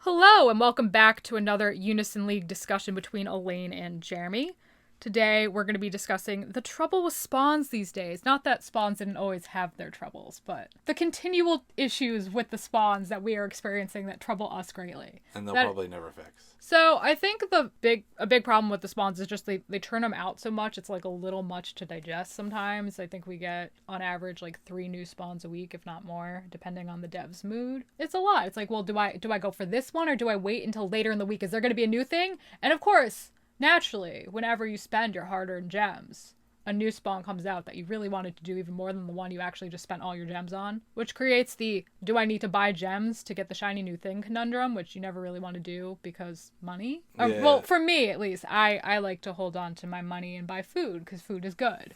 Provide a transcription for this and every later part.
Hello, and welcome back to another Unison League discussion between Elaine and Jeremy. Today, we're going to be discussing the trouble with spawns these days. Not that spawns didn't always have their troubles, but the continual issues with the spawns that we are experiencing that trouble us greatly. And they'll probably never fix. So, I think a big problem with the spawns is just they turn them out so much, it's like a little much to digest sometimes. I think we get, on average, like 3 new spawns a week, if not more, depending on the dev's mood. It's a lot. It's like, well, do I go for this one, or do I wait until later in the week? Is there going to be a new thing? And of course, naturally, whenever you spend your hard-earned gems, a new spawn comes out that you really wanted to do even more than the one you actually just spent all your gems on, which creates the do I need to buy gems to get the shiny new thing conundrum, which you never really want to do because money. Yeah. Well, for me at least, I like to hold on to my money and buy food because food is good.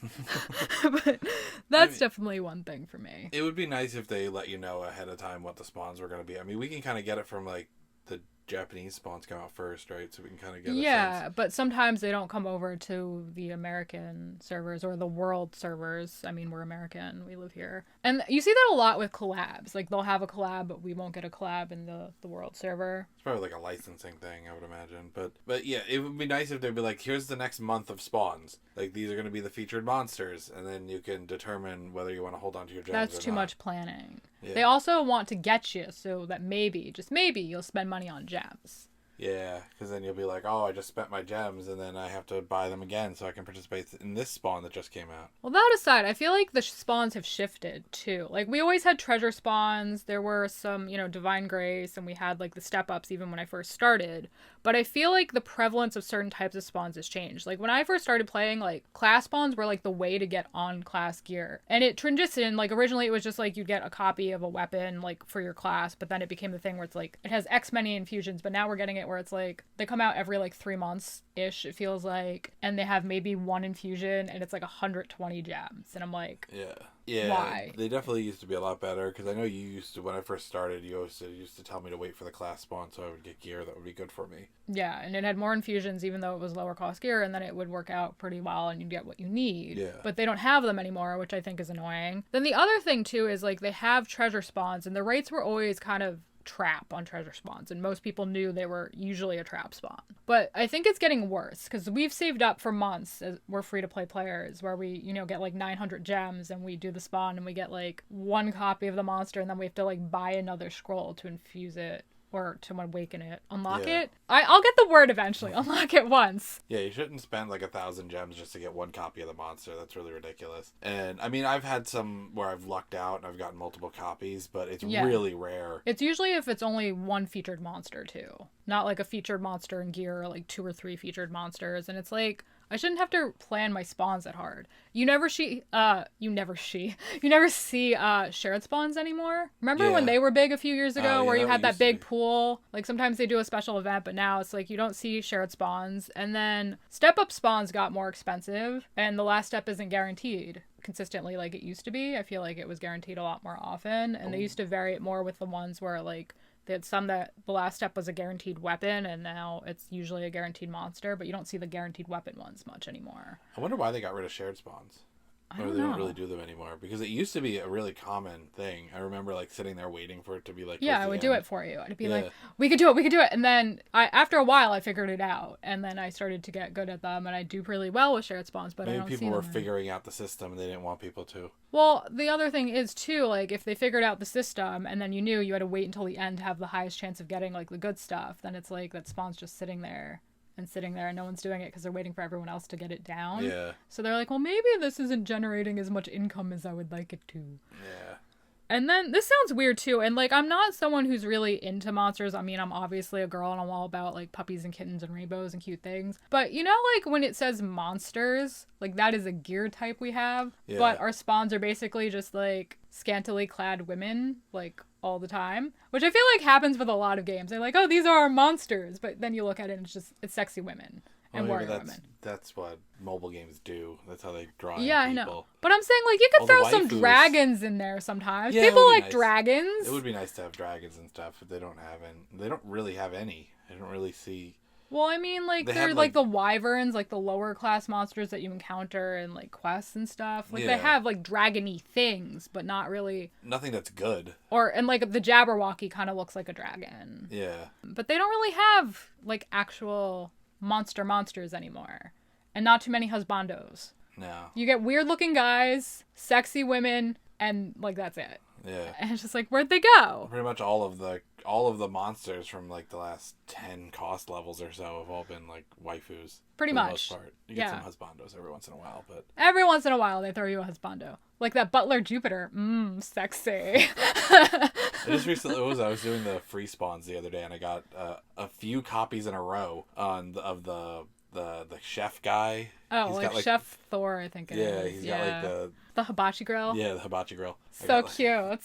But that's definitely one thing for me. It would be nice if they let you know ahead of time what the spawns were going to be. I mean, we can kind of get it from like the Japanese spawns come out first, right? So we can kind of get a sense. But sometimes they don't come over to the American servers or the world servers. I mean, we're American. We live here. And you see that a lot with collabs. Like, they'll have a collab, but we won't get a collab in the world server. It's probably like a licensing thing, I would imagine. But yeah, it would be nice if they'd be like, here's the next month of spawns. Like, these are going to be the featured monsters. And then you can determine whether you want to hold on to your gems or not. That's too much planning. Yeah. They also want to get you so that maybe, just maybe, you'll spend money on gems. Yeah, because then you'll be like, oh, I just spent my gems, and then I have to buy them again so I can participate in this spawn that just came out. Well, that aside, I feel like the spawns have shifted, too. Like, we always had treasure spawns. There were some, Divine Grace, and we had, like, the step-ups even when I first started. But I feel like the prevalence of certain types of spawns has changed. Like, when I first started playing, like, class spawns were, like, the way to get on class gear. And it transitioned. Like, originally it was just, like, you'd get a copy of a weapon, like, for your class. But then it became the thing where it's, like, it has X many infusions. But now we're getting it where it's, like, they come out every, like, 3 months-ish, it feels like. And they have maybe 1 infusion, and it's, like, 120 gems. And I'm like... Yeah, why? They definitely used to be a lot better, because I know you used to, when I first started, you always used to tell me to wait for the class spawn so I would get gear that would be good for me. Yeah, and it had more infusions even though it was lower cost gear, and then it would work out pretty well and you'd get what you need. Yeah. But they don't have them anymore, which I think is annoying. Then the other thing too is like they have treasure spawns, and the rates were always kind of trap on treasure spawns, and most people knew they were usually a trap spawn. But I think it's getting worse because we've saved up for months as we're free to play players where we get like 900 gems and we do the spawn and we get like 1 copy of the monster, and then we have to like buy another scroll to infuse it or to awaken it, unlock it. I'll get the word eventually. Unlock it once. Yeah, you shouldn't spend like 1,000 gems just to get 1 copy of the monster. That's really ridiculous. And I mean, I've had some where I've lucked out and I've gotten multiple copies, but it's really rare. It's usually if it's only 1 featured monster too, not like a featured monster in gear or like 2 or 3 featured monsters. And it's like, I shouldn't have to plan my spawns that hard. You never see shared spawns anymore. Remember when they were big a few years ago where you had that big pool? Like sometimes they do a special event, but now it's like you don't see shared spawns. And then step-up spawns got more expensive, and the last step isn't guaranteed consistently like it used to be. I feel like it was guaranteed a lot more often, and they used to vary it more with the ones where like they had some that the last step was a guaranteed weapon, and now it's usually a guaranteed monster, but you don't see the guaranteed weapon ones much anymore. I wonder why they got rid of shared spawns. I don't they know. Don't really do them anymore, because it used to be a really common thing. I remember like sitting there waiting for it to be like, yeah, I would do it for you. I'd be like, we could do it. And then after a while I figured it out, and then I started to get good at them, and I do really well with shared spawns, but maybe I don't see them. People were figuring out the system and they didn't want people to. Well, the other thing is too, like if they figured out the system and then you knew you had to wait until the end to have the highest chance of getting like the good stuff, then it's like that spawn's just sitting there and no one's doing it because they're waiting for everyone else to get it down. Yeah. So they're like, well, maybe this isn't generating as much income as I would like it to. Yeah. And then this sounds weird too, and like I'm not someone who's really into monsters. I mean, I'm obviously a girl and I'm all about like puppies and kittens and rainbows and cute things. But like when it says monsters, like that is a gear type we have. Yeah. But our spawns are basically just like scantily clad women, like all the time, which I feel like happens with a lot of games. They're like, oh, these are our monsters, but then you look at it and it's sexy women. And warrior women. That's what mobile games do. That's how they draw in people. I know. But I'm saying, like, you could throw some dragons in there sometimes. Yeah, people like nice. Dragons. It would be nice to have dragons and stuff, but they don't really have any. I don't really see Well, I mean, like, They they're had, like the wyverns, like the lower class monsters that you encounter in like quests and stuff. Like, they have like dragony things, but not really. Nothing that's good. And like the Jabberwocky kind of looks like a dragon. Yeah. But they don't really have like actual monsters anymore. And not too many husbandos. No. You get weird looking guys, sexy women, and like that's it. Yeah. And it's just like, where'd they go? Pretty much all of the monsters from like the last 10 cost levels or so have all been like waifus. Pretty much. For the most part. You get some husbandos every once in a while, but every once in a while they throw you a husbando. Like that Butler Jupiter. Sexy. I just recently I was doing the free spawns the other day, and I got a few copies in a row of the chef guy. Oh, like Chef Thor, I think it is. Yeah, he's got like the hibachi grill. Yeah, the hibachi grill. So cute. Yeah.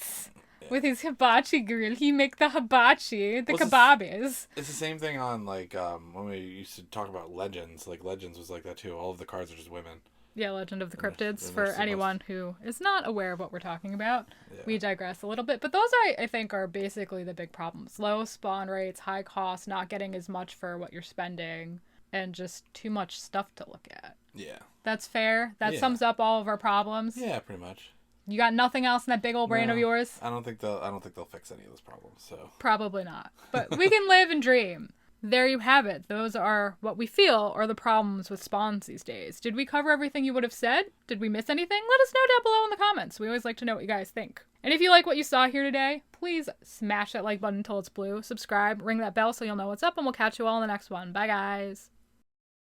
With his hibachi grill, he make the hibachi, kebabis. It's the same thing on like when we used to talk about Legends. Like Legends was like that too. All of the cards are just women. Yeah, Legend of the Cryptids, for anyone who is not aware of what we're talking about. Yeah. We digress a little bit. But those, I think, are basically the big problems. Low spawn rates, high cost, not getting as much for what you're spending, and just too much stuff to look at. Yeah. That's fair. That sums up all of our problems. Yeah, pretty much. You got nothing else in that big old brain of yours? I don't think they'll fix any of those problems, so. Probably not. But we can live and dream. There you have it. Those are what we feel are the problems with spawns these days. Did we cover everything you would have said? Did we miss anything? Let us know down below in the comments. We always like to know what you guys think. And if you like what you saw here today, please smash that like button until it's blue. Subscribe, ring that bell so you'll know what's up, and we'll catch you all in the next one. Bye, guys.